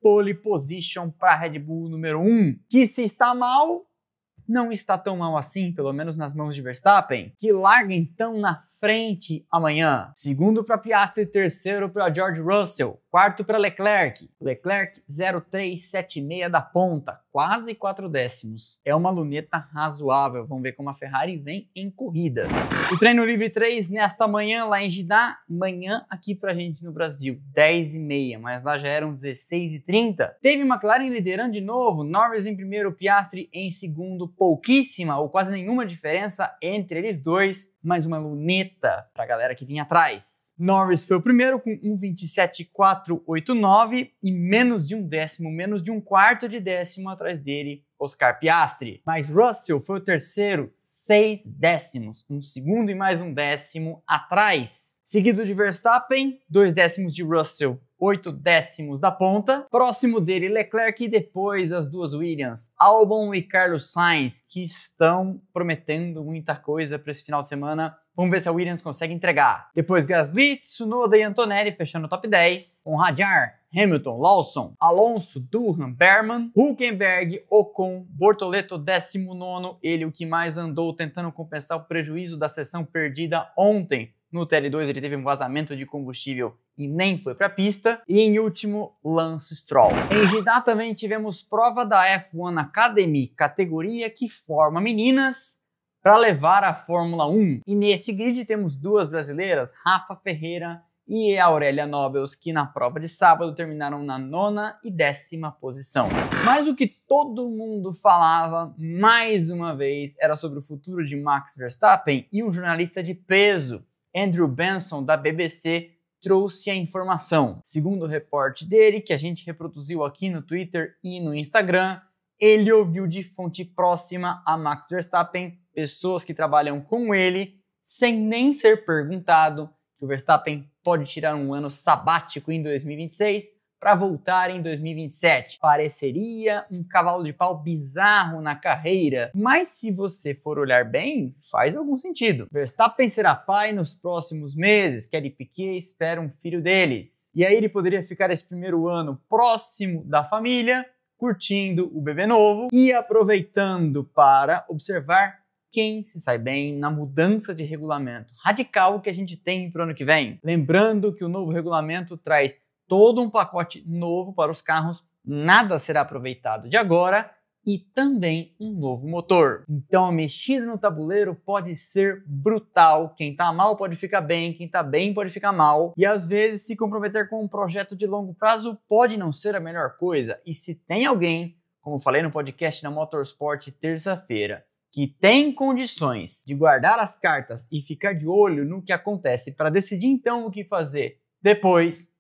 pole position para Red Bull número 1, que se está mal, não está tão mal assim, pelo menos nas mãos de Verstappen, que larga então na frente amanhã. Segundo para Piastri, terceiro para George Russell, quarto para Leclerc. Leclerc 0,376 da ponta, quase 4 décimos. É uma luneta razoável, vamos ver como a Ferrari vem em corrida. O treino livre 3 nesta manhã lá em Jeddah, manhã aqui pra gente no Brasil, 10h30, mas lá já eram 16h30. Teve McLaren liderando de novo, Norris em primeiro, Piastri em segundo, pouquíssima ou quase nenhuma diferença entre eles dois, mais uma luneta pra galera que vinha atrás. Norris foi o primeiro com 1,27,489 e menos de um décimo, menos de um quarto de décimo atrás dele, Oscar Piastri. Mas Russell foi o terceiro, 6 décimos, um segundo e mais um décimo atrás. Seguido de Verstappen, 2 décimos de Russell, 8 décimos da ponta. Próximo dele, Leclerc, e depois as duas Williams, Albon e Carlos Sainz, que estão prometendo muita coisa para esse final de semana. Vamos ver se a Williams consegue entregar. Depois Gasly, Tsunoda e Antonelli fechando o top 10. Com Hadjar, Hamilton, Lawson, Alonso, Durham, Berman, Hülkenberg, Ocon, Bortoleto 19º, ele o que mais andou tentando compensar o prejuízo da sessão perdida ontem. No TL2 ele teve um vazamento de combustível e nem foi para a pista. E em último, Lance Stroll. Em Jeddah também tivemos prova da F1 Academy, categoria que forma meninas para levar a Fórmula 1. E neste grid temos duas brasileiras, Rafa Ferreira e Aurélia Nobels, que na prova de sábado terminaram na 9ª e 10ª posição. Mas o que todo mundo falava, mais uma vez, era sobre o futuro de Max Verstappen, e um jornalista de peso, Andrew Benson, da BBC, trouxe a informação. Segundo o reporte dele, que a gente reproduziu aqui no Twitter e no Instagram, ele ouviu de fonte próxima a Max Verstappen, pessoas que trabalham com ele, sem nem ser perguntado, que o Verstappen pode tirar um ano sabático em 2026 para voltar em 2027. Pareceria um cavalo de pau bizarro na carreira, mas se você for olhar bem, faz algum sentido. Verstappen será pai nos próximos meses, Kelly Piquet espera um filho deles. E aí ele poderia ficar esse primeiro ano próximo da família, curtindo o bebê novo e aproveitando para observar quem se sai bem na mudança de regulamento radical que a gente tem para o ano que vem. Lembrando que o novo regulamento traz todo um pacote novo para os carros, nada será aproveitado de agora e também um novo motor. Então a mexida no tabuleiro pode ser brutal, quem tá mal pode ficar bem, quem tá bem pode ficar mal, e às vezes se comprometer com um projeto de longo prazo pode não ser a melhor coisa. E se tem alguém, como falei no podcast na Motorsport terça-feira, que tem condições de guardar as cartas e ficar de olho no que acontece para decidir então o que fazer depois,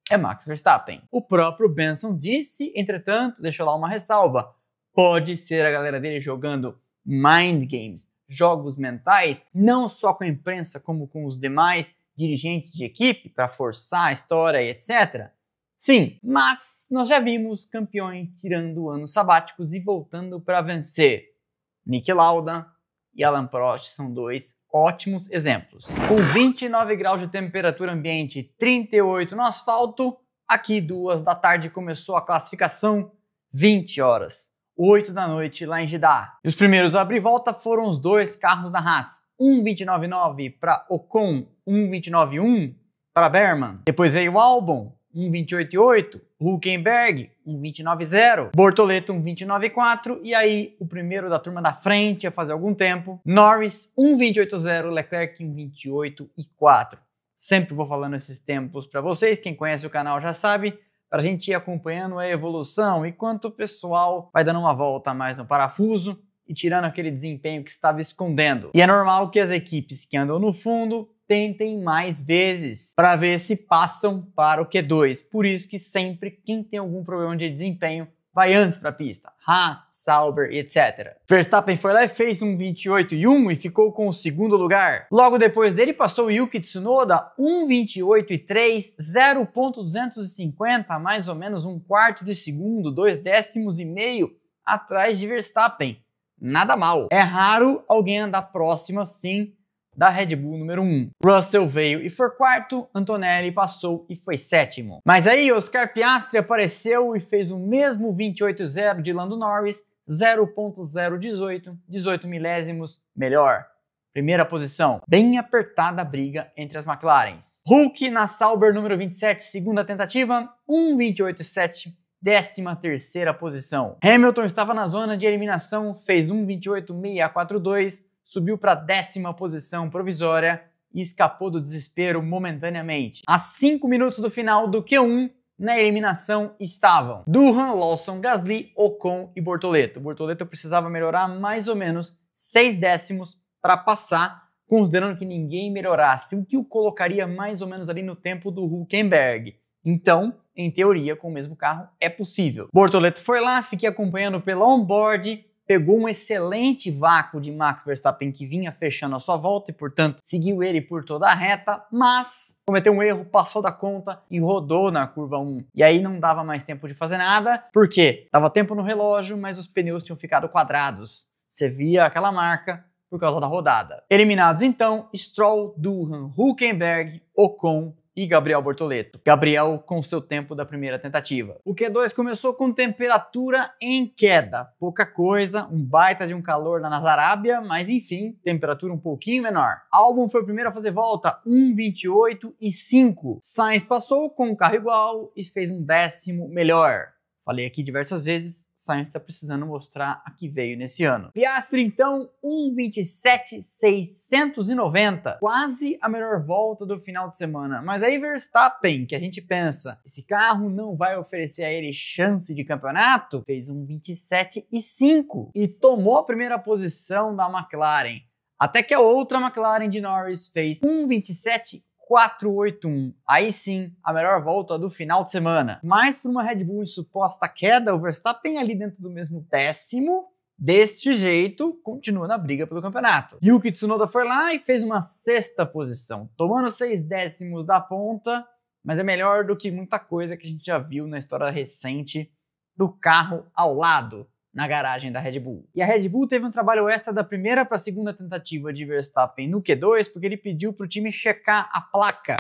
é Max Verstappen. O próprio Benson disse, entretanto, deixou lá uma ressalva, pode ser a galera dele jogando mind games, jogos mentais, não só com a imprensa como com os demais dirigentes de equipe para forçar a história e etc. Sim, mas nós já vimos campeões tirando anos sabáticos e voltando para vencer. Niki Lauda e Alan Prost são dois ótimos exemplos. Com 29 graus de temperatura ambiente, 38 no asfalto, aqui 2 da tarde começou a classificação, 20 horas, 8 da noite lá em Jeddah. E os primeiros a abrir volta foram os dois carros da Haas, 1.29.9 para Ocon, 1.29.1 para Berman. Depois veio o Albon, 1.28.8, Hülkenberg, 1.29.0, Bortoleto, 1.29.4, e aí o primeiro da turma da frente a fazer algum tempo, Norris, 1.28.0, Leclerc, 1.28.4. Sempre vou falando esses tempos para vocês, quem conhece o canal já sabe, para a gente ir acompanhando a evolução, enquanto o pessoal vai dando uma volta mais no parafuso e tirando aquele desempenho que estava escondendo. E é normal que as equipes que andam no fundo tentem mais vezes para ver se passam para o Q2. Por isso que sempre quem tem algum problema de desempenho vai antes para a pista. Haas, Sauber e etc. Verstappen foi lá e fez um 28.1 e ficou com o segundo lugar. Logo depois dele passou o Yuki Tsunoda, 1.28.3, 0.250, mais ou menos um quarto de segundo, 2 décimos e meio atrás de Verstappen. Nada mal. É raro alguém andar próximo assim da Red Bull número 1. Russell veio e foi quarto, Antonelli passou e foi sétimo. Mas aí Oscar Piastri apareceu e fez o mesmo 28.0 de Lando Norris, 0.018, 18 milésimos melhor. Primeira posição, bem apertada a briga entre as McLarens. Hulk na Sauber número 27, segunda tentativa, 1.28.7, 13ª posição. Hamilton estava na zona de eliminação, fez 1.28.642, subiu para a 10ª posição provisória e escapou do desespero momentaneamente. A 5 minutos do final do Q1, na eliminação estavam Durham, Lawson, Gasly, Ocon e Bortoleto. Bortoleto precisava melhorar mais ou menos 6 décimos para passar, considerando que ninguém melhorasse, o que o colocaria mais ou menos ali no tempo do Hülkenberg. Então, em teoria, com o mesmo carro é possível. Bortoleto foi lá, fiquei acompanhando pela onboard, pegou um excelente vácuo de Max Verstappen que vinha fechando a sua volta e, portanto, seguiu ele por toda a reta, mas cometeu um erro, passou da conta e rodou na curva 1. E aí não dava mais tempo de fazer nada, porque dava tempo no relógio, mas os pneus tinham ficado quadrados. Você via aquela marca por causa da rodada. Eliminados então, Stroll, Durham, Hülkenberg, Ocon e Gabriel Bortoleto. Gabriel com seu tempo da primeira tentativa. O Q2 começou com temperatura em queda. Pouca coisa, um baita de um calor na Arábia, mas enfim, temperatura um pouquinho menor. Albon foi o primeiro a fazer volta, 1.28.5. Sainz passou com o carro igual e fez um 10º melhor. Falei aqui diversas vezes, Sainz está precisando mostrar a que veio nesse ano. Piastri, então, 1.27.690. Quase a melhor volta do final de semana. Mas aí Verstappen, que a gente pensa, esse carro não vai oferecer a ele chance de campeonato, fez 1.27.5 e tomou a primeira posição da McLaren. Até que a outra McLaren de Norris fez 1.27.481. Aí sim, a melhor volta do final de semana. Mas por uma Red Bull em suposta queda, o Verstappen ali dentro do mesmo 10º, deste jeito, continua na briga pelo campeonato. Yuki Tsunoda foi lá e fez uma 6ª posição, tomando 6 décimos da ponta, mas é melhor do que muita coisa que a gente já viu na história recente do carro ao lado, na garagem da Red Bull. E a Red Bull teve um trabalho extra da primeira para a segunda tentativa de Verstappen no Q2, porque ele pediu para o time checar a placa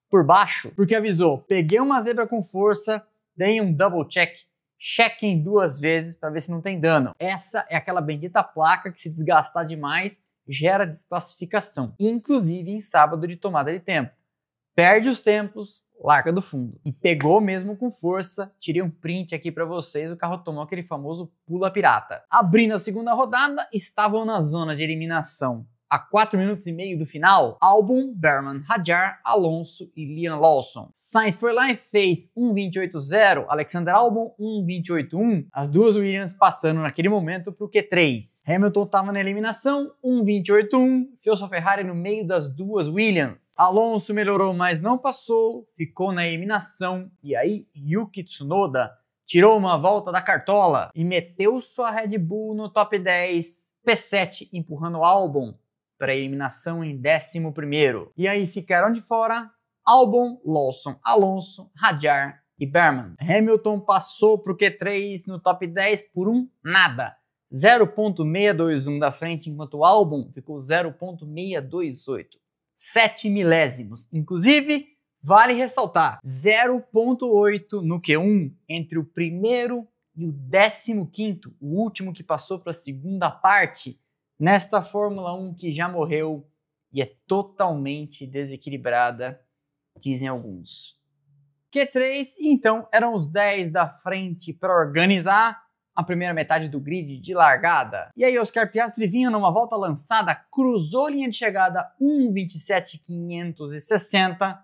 por baixo, porque avisou, peguei uma zebra com força, dei um double check, chequem 2 vezes para ver se não tem dano. Essa é aquela bendita placa que, se desgastar demais, gera desclassificação, inclusive em sábado de tomada de tempo. Perde os tempos, larga do fundo. E pegou mesmo com força. Tirei um print aqui para vocês, o carro tomou aquele famoso pula pirata. Abrindo a segunda rodada, estavam na zona de eliminação. A 4 minutos e meio do final, Albon, Berman, Hadjar, Alonso e Liam Lawson. Sainz foi lá e fez 1.28.0, Alexander Albon 1.28.1, as duas Williams passando naquele momento para o Q3. Hamilton estava na eliminação, 1.28.1, enfiou sua Ferrari no meio das duas Williams. Alonso melhorou, mas não passou, ficou na eliminação, e aí Yuki Tsunoda tirou uma volta da cartola e meteu sua Red Bull no top 10, P7 empurrando Albon para a eliminação em 11º. E aí ficaram de fora Albon, Lawson, Alonso, Hadjar e Berman. Hamilton passou para o Q3 no top 10 por um nada. 0.621 da frente, enquanto o Albon ficou 0.628. 7 milésimos. Inclusive, vale ressaltar, 0.8 no Q1 entre o primeiro e o 15º, o último que passou para a segunda parte, nesta Fórmula 1 que já morreu e é totalmente desequilibrada, dizem alguns. Q3, então, eram os 10 da frente para organizar a primeira metade do grid de largada. E aí Oscar Piastri vinha numa volta lançada, cruzou linha de chegada 1.27.560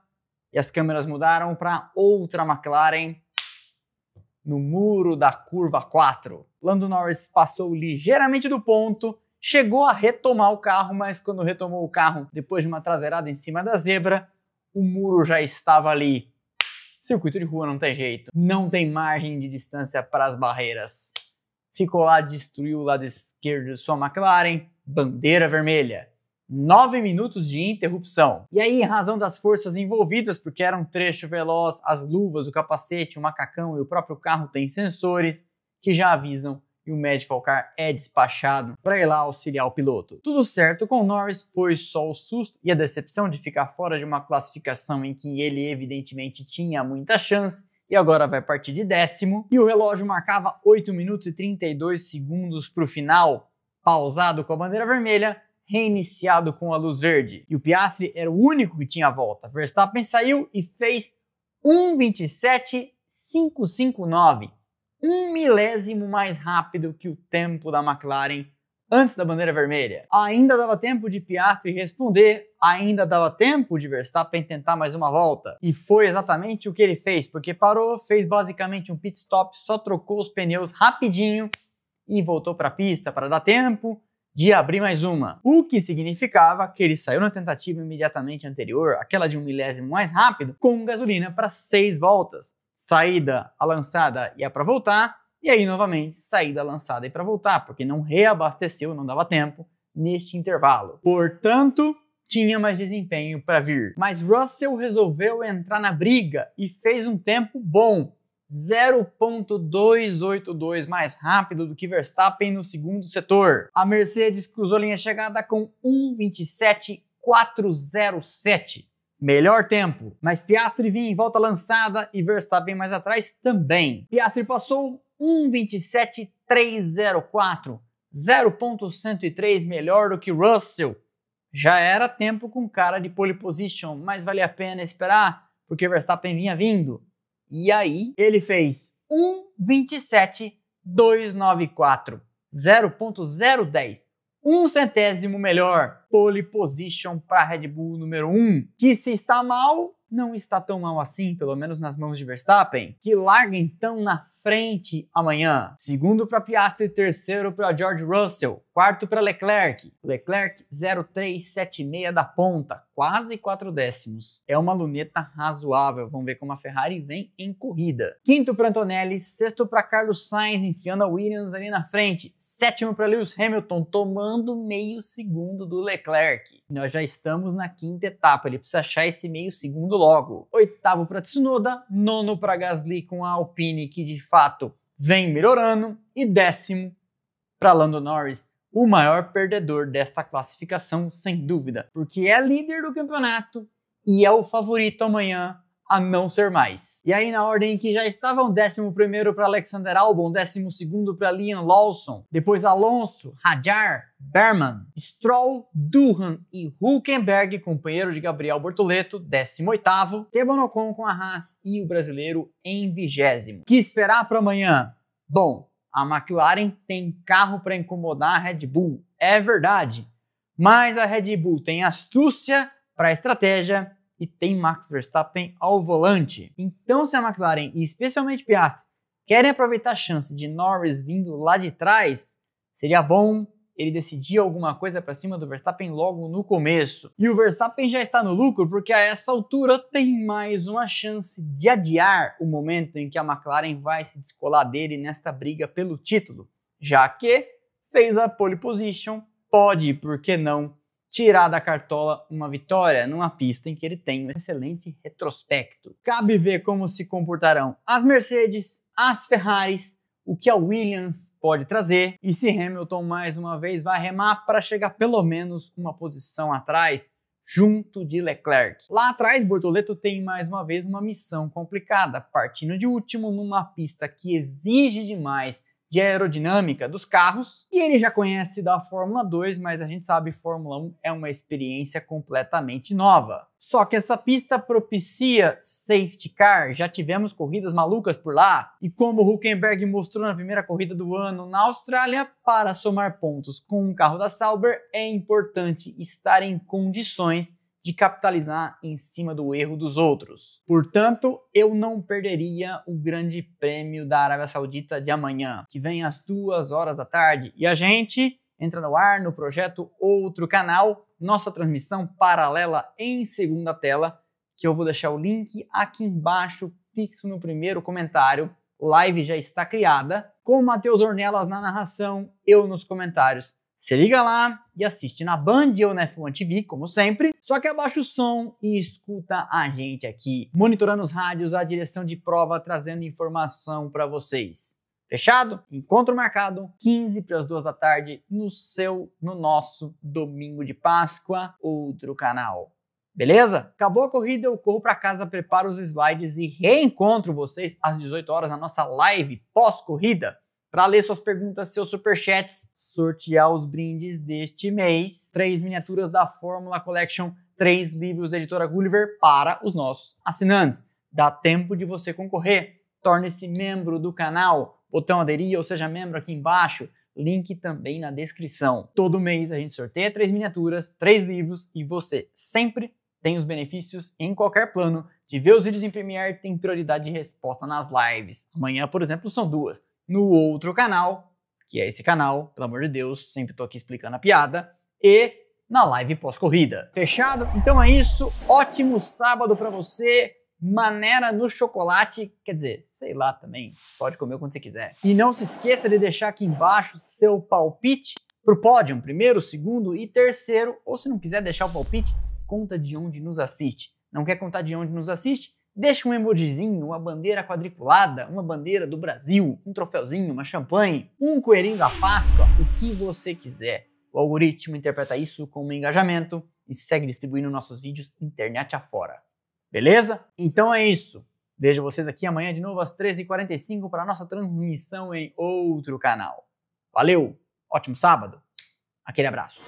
e as câmeras mudaram para outra McLaren no muro da curva 4. Lando Norris passou ligeiramente do ponto, chegou a retomar o carro, mas quando retomou o carro, depois de uma traseirada em cima da zebra, o muro já estava ali. Circuito de rua não tem jeito, não tem margem de distância para as barreiras. Ficou lá, destruiu o lado esquerdo de sua McLaren, bandeira vermelha. 9 minutos de interrupção. E aí, em razão das forças envolvidas, porque era um trecho veloz, as luvas, o capacete, o macacão e o próprio carro têm sensores que já avisam e o medical car é despachado para ir lá auxiliar o piloto. Tudo certo com o Norris, foi só o susto e a decepção de ficar fora de uma classificação em que ele evidentemente tinha muita chance e agora vai partir de 10º, e o relógio marcava 8 minutos e 32 segundos para o final, pausado com a bandeira vermelha, reiniciado com a luz verde. E o Piastri era o único que tinha volta. Verstappen saiu e fez 1:27.559, 1 milésimo mais rápido que o tempo da McLaren antes da bandeira vermelha. Ainda dava tempo de Piastri responder, ainda dava tempo de Verstappen tentar mais uma volta. E foi exatamente o que ele fez, porque parou, fez basicamente um pit stop, só trocou os pneus rapidinho e voltou para a pista para dar tempo de abrir mais uma. O que significava que ele saiu na tentativa imediatamente anterior, aquela de 1 milésimo mais rápido, com gasolina para 6 voltas. Saída, a lançada e a para voltar, e aí novamente saída, lançada e para voltar, porque não reabasteceu, não dava tempo neste intervalo. Portanto, tinha mais desempenho para vir. Mas Russell resolveu entrar na briga e fez um tempo bom. 0.282 mais rápido do que Verstappen no segundo setor. A Mercedes cruzou a linha de chegada com 1:27.407. Melhor tempo, mas Piastri vinha em volta lançada e Verstappen mais atrás também. Piastri passou 1:27.304, 0.103 melhor do que Russell. Já era tempo com cara de pole position, mas valia a pena esperar, porque Verstappen vinha vindo. E aí, ele fez 1:27.294, 0.010, 1 centésimo melhor. Pole position para Red Bull número 1, que se está mal, não está tão mal assim, pelo menos nas mãos de Verstappen, que larga então na frente amanhã. Segundo para Piastri, terceiro para George Russell, quarto para Leclerc. Leclerc 0.376 da ponta, quase 4 décimos. É uma luneta razoável, vamos ver como a Ferrari vem em corrida. Quinto para Antonelli, sexto para Carlos Sainz, enfiando a Williams ali na frente. Sétimo para Lewis Hamilton, tomando meio segundo do Leclerc. Nós já estamos na quinta etapa, ele precisa achar esse meio segundo logo. Oitavo para Tsunoda, nono para Gasly com a Alpine, que de fato vem melhorando, e 10º para Lando Norris, o maior perdedor desta classificação, sem dúvida, porque é líder do campeonato e é o favorito amanhã a não ser mais. E aí, na ordem que já estavam, 11º para Alexander Albon, 12º para Liam Lawson, depois Alonso, Hadjar, Berman, Stroll, Durham e Hülkenberg, companheiro de Gabriel Bortoleto, 18º, Esteban Ocon com a Haas e o brasileiro em 20º. Que esperar para amanhã? Bom, a McLaren tem carro para incomodar a Red Bull, é verdade, mas a Red Bull tem astúcia para estratégia e tem Max Verstappen ao volante. Então, se a McLaren, e especialmente Piastri, querem aproveitar a chance de Norris vindo lá de trás, seria bom ele decidir alguma coisa para cima do Verstappen logo no começo. E o Verstappen já está no lucro porque a essa altura tem mais uma chance de adiar o momento em que a McLaren vai se descolar dele nesta briga pelo título, já que fez a pole position, pode, por que não, tirar da cartola uma vitória numa pista em que ele tem um excelente retrospecto. Cabe ver como se comportarão as Mercedes, as Ferraris, o que a Williams pode trazer e se Hamilton mais uma vez vai remar para chegar pelo menos uma posição atrás, junto de Leclerc. Lá atrás, Bortoleto tem mais uma vez uma missão complicada, partindo de último numa pista que exige demais de aerodinâmica dos carros, e ele já conhece da Fórmula 2, mas a gente sabe que Fórmula 1 é uma experiência completamente nova. Só que essa pista propicia safety car, já tivemos corridas malucas por lá, e como o Hülkenberg mostrou na primeira corrida do ano na Austrália, para somar pontos com o carro da Sauber é importante estar em condições de capitalizar em cima do erro dos outros. Portanto, eu não perderia o Grande Prêmio da Arábia Saudita de amanhã, que vem às 2 horas da tarde, e a gente entra no ar no projeto Outro Canal, nossa transmissão paralela em segunda tela, que eu vou deixar o link aqui embaixo, fixo no primeiro comentário. Live já está criada, com o Matheus Ornelas na narração, eu nos comentários. Se liga lá e assiste na Band ou na F1 TV, como sempre, só que abaixa o som e escuta a gente aqui, monitorando os rádios, a direção de prova, trazendo informação para vocês. Fechado? Encontro marcado, 15 para as 2 da tarde, no nosso domingo de Páscoa, outro canal. Beleza? Acabou a corrida, eu corro para casa, preparo os slides e reencontro vocês às 18 horas na nossa live pós-corrida para ler suas perguntas, seus superchats, sortear os brindes deste mês, 3 miniaturas da Fórmula Collection, 3 livros da editora Gulliver para os nossos assinantes. Dá tempo de você concorrer. Torne-se membro do canal, botão aderir ou seja membro aqui embaixo, link também na descrição. Todo mês a gente sorteia 3 miniaturas, 3 livros e você sempre tem os benefícios em qualquer plano de ver os vídeos em Premiere, tem prioridade de resposta nas lives. Amanhã, por exemplo, são 2. No outro canal, que é esse canal, pelo amor de Deus, sempre tô aqui explicando a piada, e na live pós-corrida. Fechado? Então é isso, ótimo sábado pra você, maneira no chocolate, quer dizer, sei lá também, pode comer quando você quiser. E não se esqueça de deixar aqui embaixo seu palpite pro pódio, primeiro, segundo e terceiro, ou se não quiser deixar o palpite, conta de onde nos assiste. Não quer contar de onde nos assiste? Deixa um emojizinho, uma bandeira quadriculada, uma bandeira do Brasil, um troféuzinho, uma champanhe, um coelhinho da Páscoa, o que você quiser. O algoritmo interpreta isso como engajamento e segue distribuindo nossos vídeos internet afora. Beleza? Então é isso. Vejo vocês aqui amanhã de novo às 13h45 para a nossa transmissão em outro canal. Valeu! Ótimo sábado! Aquele abraço!